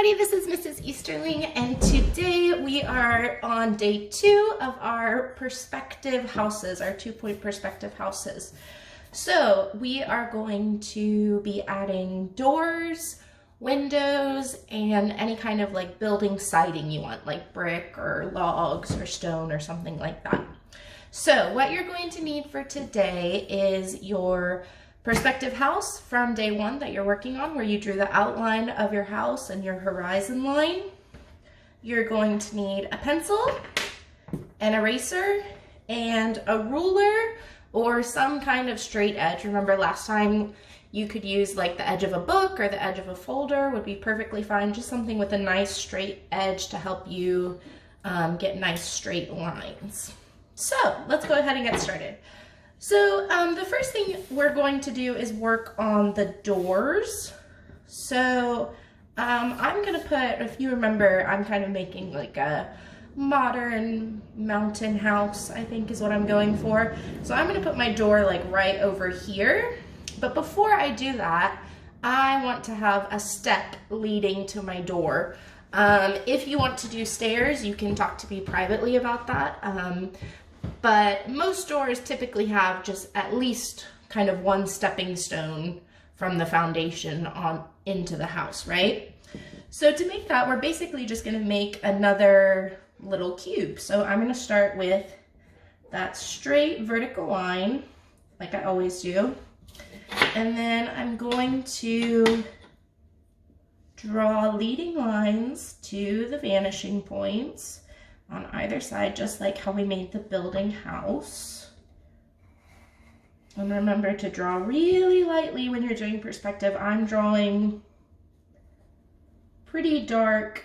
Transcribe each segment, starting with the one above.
everybody, this is Mrs. Easterling, and today we are on day 2 of our perspective houses, our 2-point perspective houses. So we are going to be adding doors, windows, and any kind of like building siding you want, like brick or logs or stone or something like that. So what you're going to need for today is your perspective house from day 1 that you're working on, where you drew the outline of your house and your horizon line. You're going to need a pencil, an eraser, and a ruler or some kind of straight edge. Remember last time you could use like the edge of a book or the edge of a folder would be perfectly fine. Just something with a nice straight edge to help you get nice straight lines. So let's go ahead and get started. So the first thing we're going to do is work on the doors. So I'm gonna put, if you remember, I'm kind of making like a modern mountain house, I think is what I'm going for. So I'm gonna put my door like right over here. But before I do that, I want to have a step leading to my door. If you want to do stairs, you can talk to me privately about that. But most doors typically have just at least kind of one stepping stone from the foundation on into the house, right? So to make that, we're basically just gonna make another little cube. So I'm gonna start with that straight vertical line, like I always do. And then I'm going to draw leading lines to the vanishing points on either side, just like how we made the building house. And remember to draw really lightly when you're doing perspective. I'm drawing pretty dark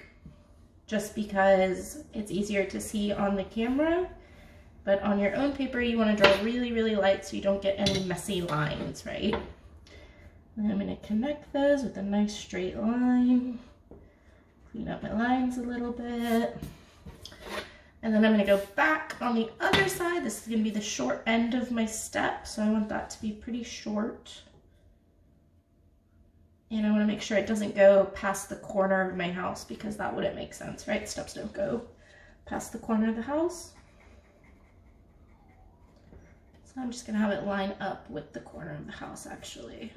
just because it's easier to see on the camera, but on your own paper you want to draw really, really light so you don't get any messy lines, right? And I'm going to connect those with a nice straight line, clean up my lines a little bit. And then I'm going to go back on the other side. This is going to be the short end of my step, so I want that to be pretty short. And I want to make sure it doesn't go past the corner of my house, because that wouldn't make sense, right? Steps don't go past the corner of the house. So I'm just going to have it line up with the corner of the house, actually.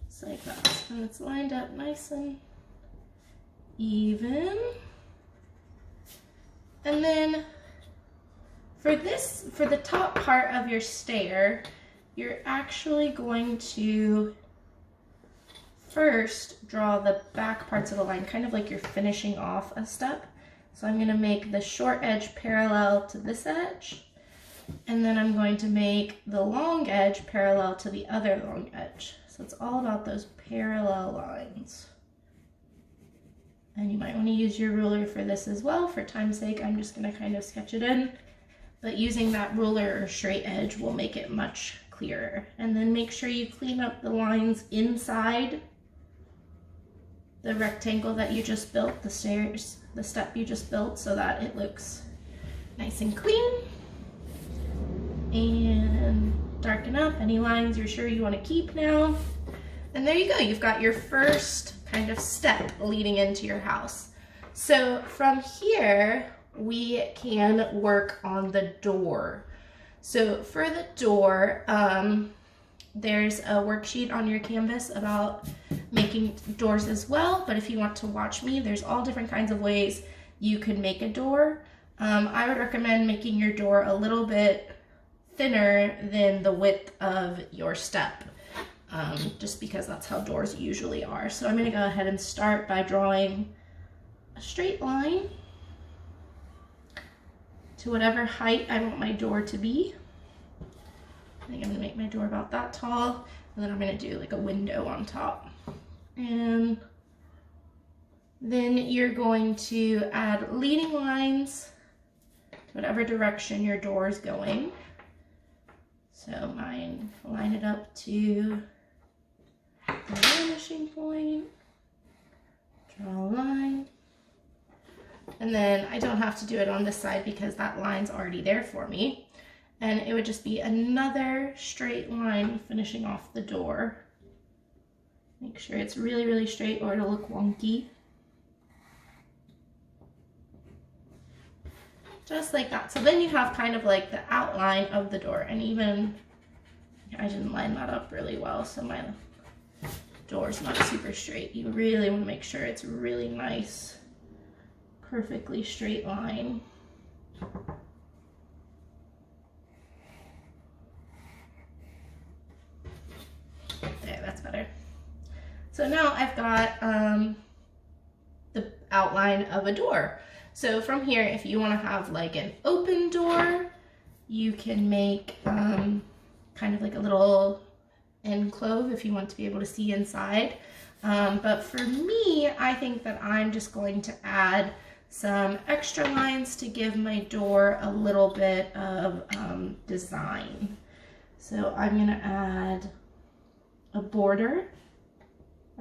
Just like that. And it's lined up nice and even. And then for the top part of your stair, you're actually going to first draw the back parts of the line, kind of like you're finishing off a step. So I'm going to make the short edge parallel to this edge, and then I'm going to make the long edge parallel to the other long edge. So it's all about those parallel lines. And you might want to use your ruler for this as well. For time's sake, I'm just going to kind of sketch it in. But using that ruler or straight edge will make it much clearer. And then make sure you clean up the lines inside the rectangle that you just built, the stairs, the step you just built, so that it looks nice and clean. And darken up any lines you're sure you want to keep now. And there you go, you've got your first kind of step leading into your house. So from here, we can work on the door. So for the door, there's a worksheet on your canvas about making doors as well, but if you want to watch me, there's all different kinds of ways you could make a door. I would recommend making your door a little bit thinner than the width of your step. Just because that's how doors usually are. So I'm going to go ahead and start by drawing a straight line to whatever height I want my door to be. I think I'm going to make my door about that tall, and then I'm going to do like a window on top. And then you're going to add leading lines to whatever direction your door is going. So mine, line it up to the vanishing point, draw a line, and then I don't have to do it on this side because that line's already there for me. And it would just be another straight line finishing off the door. Make sure it's really, really straight or it'll look wonky. Just like that. So then you have kind of like the outline of the door, and even, I didn't line that up really well, so my door's not super straight. You really want to make sure it's really nice, perfectly straight line. There, that's better. So now I've got the outline of a door. So from here, if you want to have like an open door, you can make kind of like a little enclave if you want to be able to see inside. But for me, I think that I'm just going to add some extra lines to give my door a little bit of design. So I'm going to add a border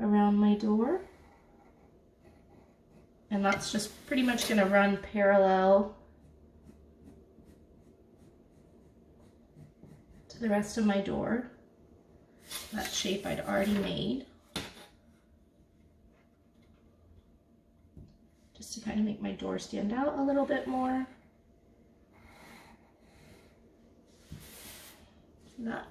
around my door. And that's just pretty much going to run parallel to the rest of my door. That shape I'd already made. Just to kind of make my door stand out a little bit more. See that?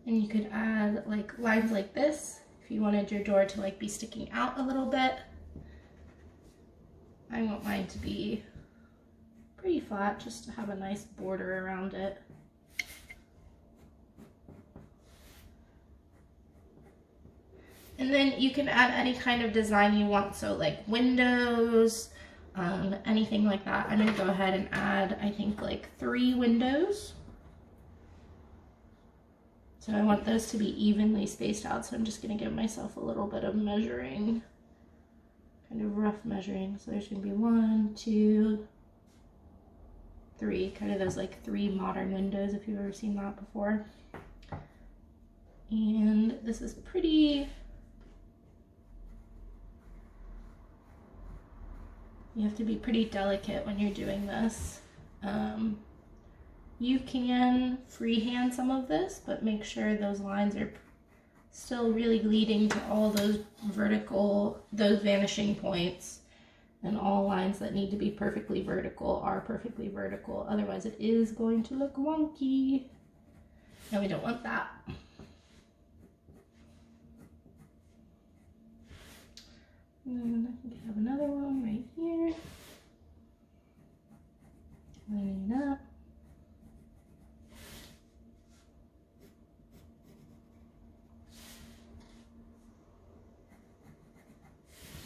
And you could add like lines like this if you wanted your door to like be sticking out a little bit. I want mine to be pretty flat, just to have a nice border around it. And then you can add any kind of design you want, so like windows, anything like that. I'm gonna go ahead and add, I think, like 3 windows. So I want those to be evenly spaced out, so I'm just going to give myself a little bit of measuring, kind of rough measuring. So there's going to be 1, 2, 3, kind of those like 3 modern windows if you've ever seen that before. And this is pretty, you have to be pretty delicate when you're doing this. You can freehand some of this, but make sure those lines are still really leading to all those vertical, those vanishing points, and all lines that need to be perfectly vertical are perfectly vertical. Otherwise it is going to look wonky, and we don't want that. And then I think I have another one right here. Lining it up.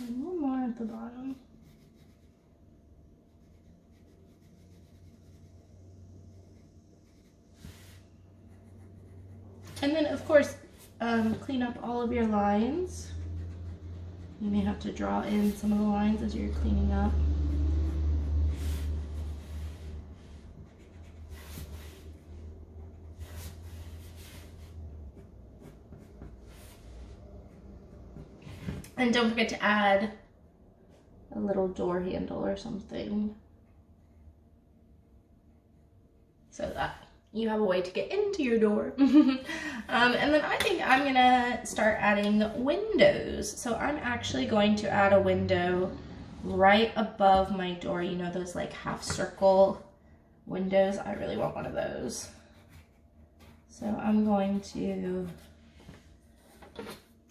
And one more at the bottom. And then of course, clean up all of your lines. You may have to draw in some of the lines as you're cleaning up. And don't forget to add a little door handle or something, so that you have a way to get into your door. And then I think I'm gonna start adding windows. So I'm actually going to add a window right above my door. You know, those like half circle windows? I really want one of those. So I'm going to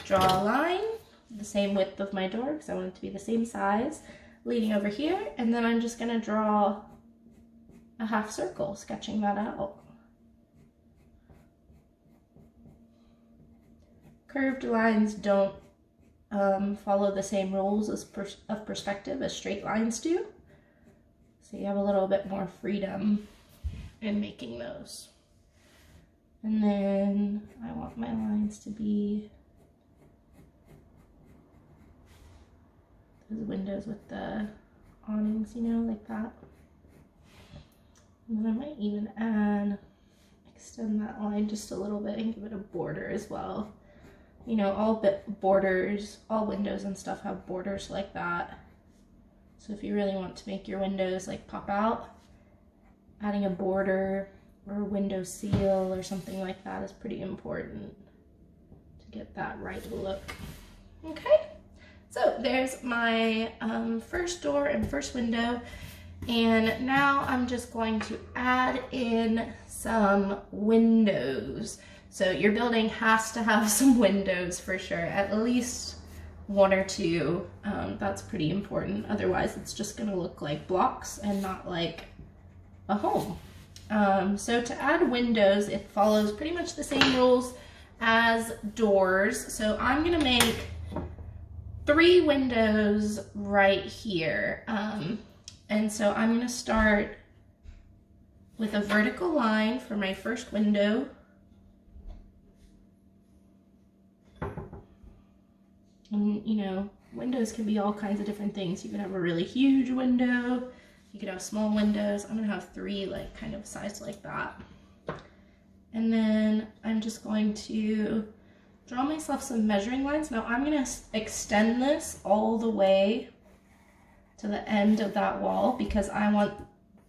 draw a line the same width of my door because I want it to be the same size, leading over here, and then I'm just going to draw a half circle, sketching that out. Curved lines don't follow the same rules of perspective as straight lines do, so you have a little bit more freedom in making those. And then I want my lines to be those windows with the awnings, you know, like that. And then I might even extend that line just a little bit and give it a border as well. You know, all borders, all windows and stuff have borders like that. So if you really want to make your windows like pop out, adding a border or a window seal or something like that is pretty important to get that right look. Okay, so there's my first door and first window, and now I'm just going to add in some windows. So your building has to have some windows for sure, at least one or two. That's pretty important. Otherwise, it's just gonna look like blocks and not like a home. So to add windows, it follows pretty much the same rules as doors. So I'm gonna make 3 windows right here. And so I'm gonna start with a vertical line for my first window. And you know, windows can be all kinds of different things. You could have a really huge window, you could have small windows. I'm gonna have 3 like kind of sized like that. And then I'm just going to draw myself some measuring lines. Now I'm gonna extend this all the way to the end of that wall because I want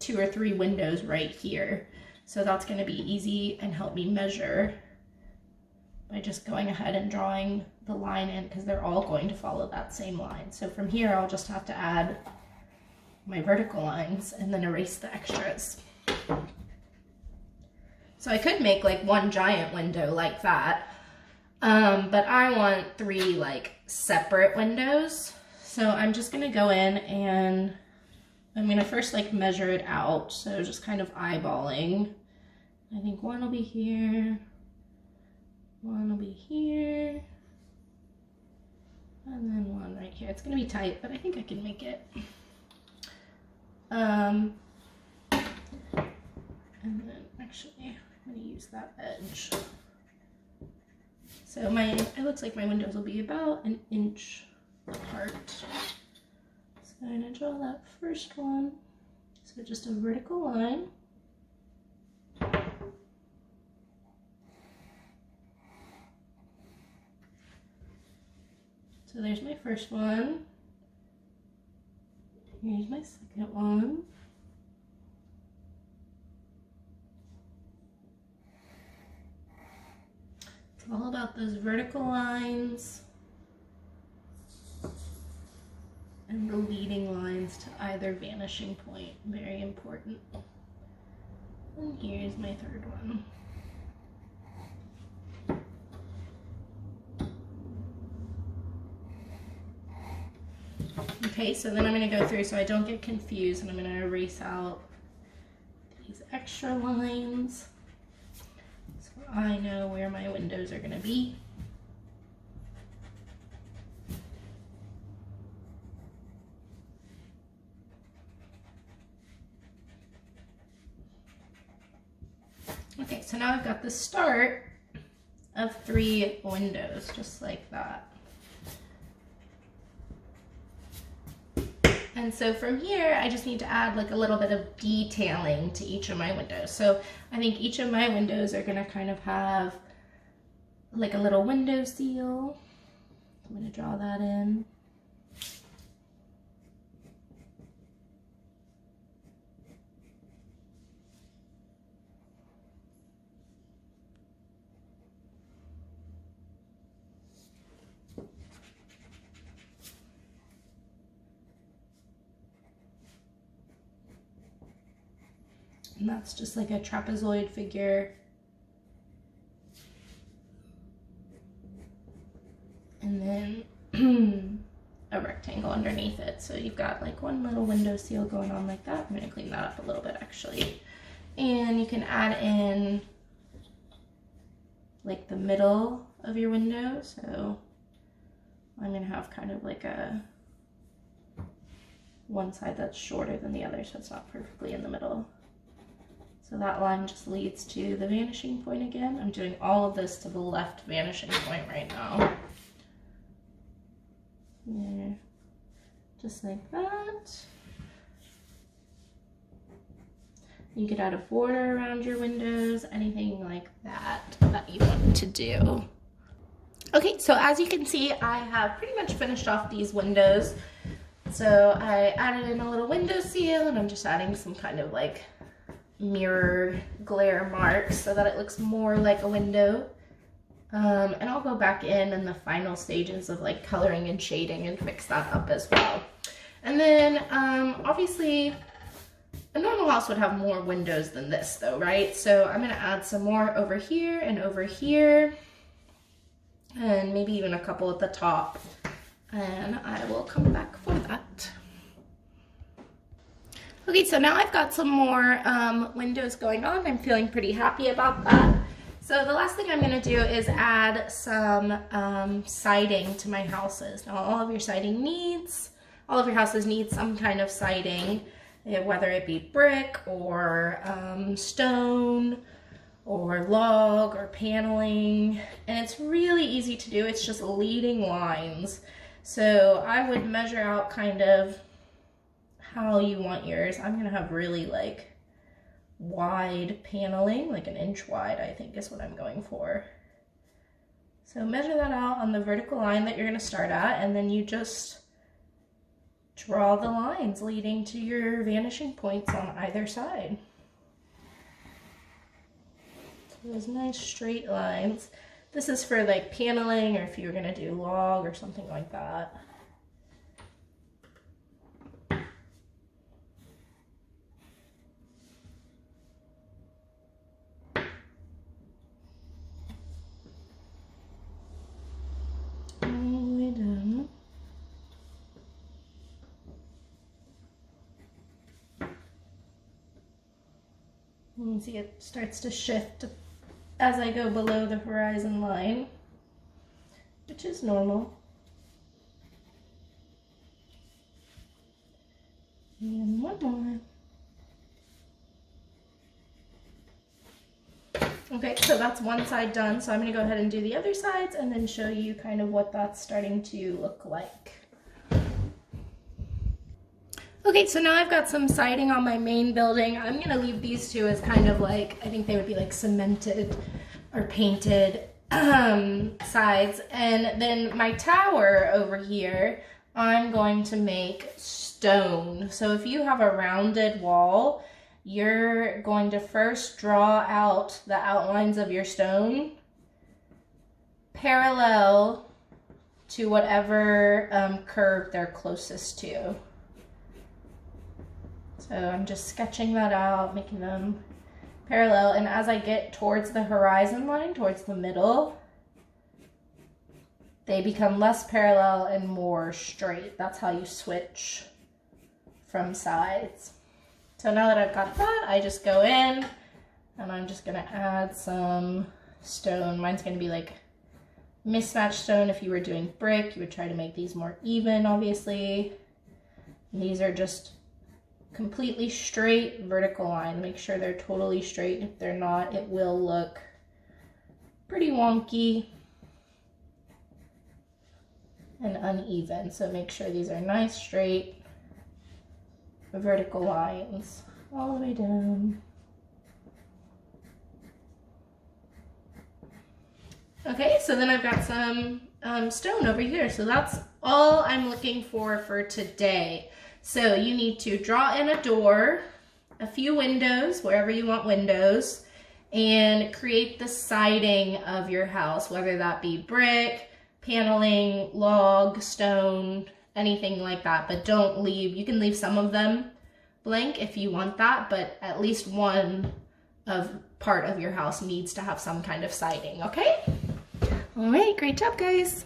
2 or 3 windows right here. So that's gonna be easy and help me measure by just going ahead and drawing the line in, because they're all going to follow that same line. So from here, I'll just have to add my vertical lines and then erase the extras. So I could make like one giant window like that, but I want 3 like separate windows. So I'm just gonna go in and I'm gonna first like measure it out. So just kind of eyeballing. I think one will be here, one will be here, and then one right here. It's gonna be tight, but I think I can make it. And then actually, I'm gonna use that edge. So it looks like my windows will be about 1 inch apart. So I'm gonna draw that first one. So just a vertical line. So there's my first one. Here's my second one. It's all about those vertical lines and the leading lines to either vanishing point. Very important. And here's my third one. Okay, so then I'm going to go through so I don't get confused, and I'm going to erase out these extra lines so I know where my windows are going to be. Okay, so now I've got the start of 3 windows, just like that. And so from here, I just need to add like a little bit of detailing to each of my windows. So I think each of my windows are gonna kind of have like a little window seal. I'm gonna draw that in. And that's just like a trapezoid figure. And then a rectangle underneath it. So you've got like one little window seal going on like that. I'm gonna clean that up a little bit actually. And you can add in like the middle of your window. So I'm gonna have kind of like one side that's shorter than the other, so it's not perfectly in the middle. So that line just leads to the vanishing point again. I'm doing all of this to the left vanishing point right now. There, just like that. You could add a border around your windows, anything like that you want to do. Okay, so as you can see, I have pretty much finished off these windows. So I added in a little window seal, and I'm just adding some kind of like mirror glare marks so that it looks more like a window. And I'll go back in the final stages of like coloring and shading and fix that up as well. And then obviously a normal house would have more windows than this though, right? So I'm gonna add some more over here and maybe even a couple at the top. And I will come back for that. Okay, so now I've got some more windows going on. I'm feeling pretty happy about that. So the last thing I'm gonna do is add some siding to my houses. Now all of your houses need some kind of siding, whether it be brick or stone or log or paneling. And it's really easy to do. It's just leading lines. So I would measure out kind of how you want yours. I'm gonna have really like wide paneling, like an inch wide, I think is what I'm going for. So measure that out on the vertical line that you're gonna start at, and then you just draw the lines leading to your vanishing points on either side. So those nice straight lines. This is for like paneling, or if you were gonna do log or something like that. You can see it starts to shift as I go below the horizon line, which is normal. And one more. Okay, so that's one side done. So I'm gonna go ahead and do the other sides and then show you kind of what that's starting to look like. Okay, so now I've got some siding on my main building. I'm gonna leave these two as kind of like, I think they would be like cemented or painted sides. And then my tower over here, I'm going to make stone. So if you have a rounded wall, you're going to first draw out the outlines of your stone parallel to whatever curve they're closest to. So I'm just sketching that out, making them parallel, and as I get towards the horizon line, towards the middle, they become less parallel and more straight. That's how you switch from sides. So now that I've got that, I just go in and I'm just gonna add some stone. Mine's gonna be like mismatched stone. If you were doing brick, you would try to make these more even, obviously. And these are just completely straight vertical line. Make sure they're totally straight. If they're not, it will look pretty wonky and uneven. So make sure these are nice, straight, vertical lines all the way down. Okay, so then I've got some stone over here. So that's all I'm looking for today. So you need to draw in a door, a few windows, wherever you want windows, and create the siding of your house, whether that be brick, paneling, log, stone, anything like that. But don't leave, you can leave some of them blank if you want that, but at least one part of your house needs to have some kind of siding, okay? All right, great job, guys.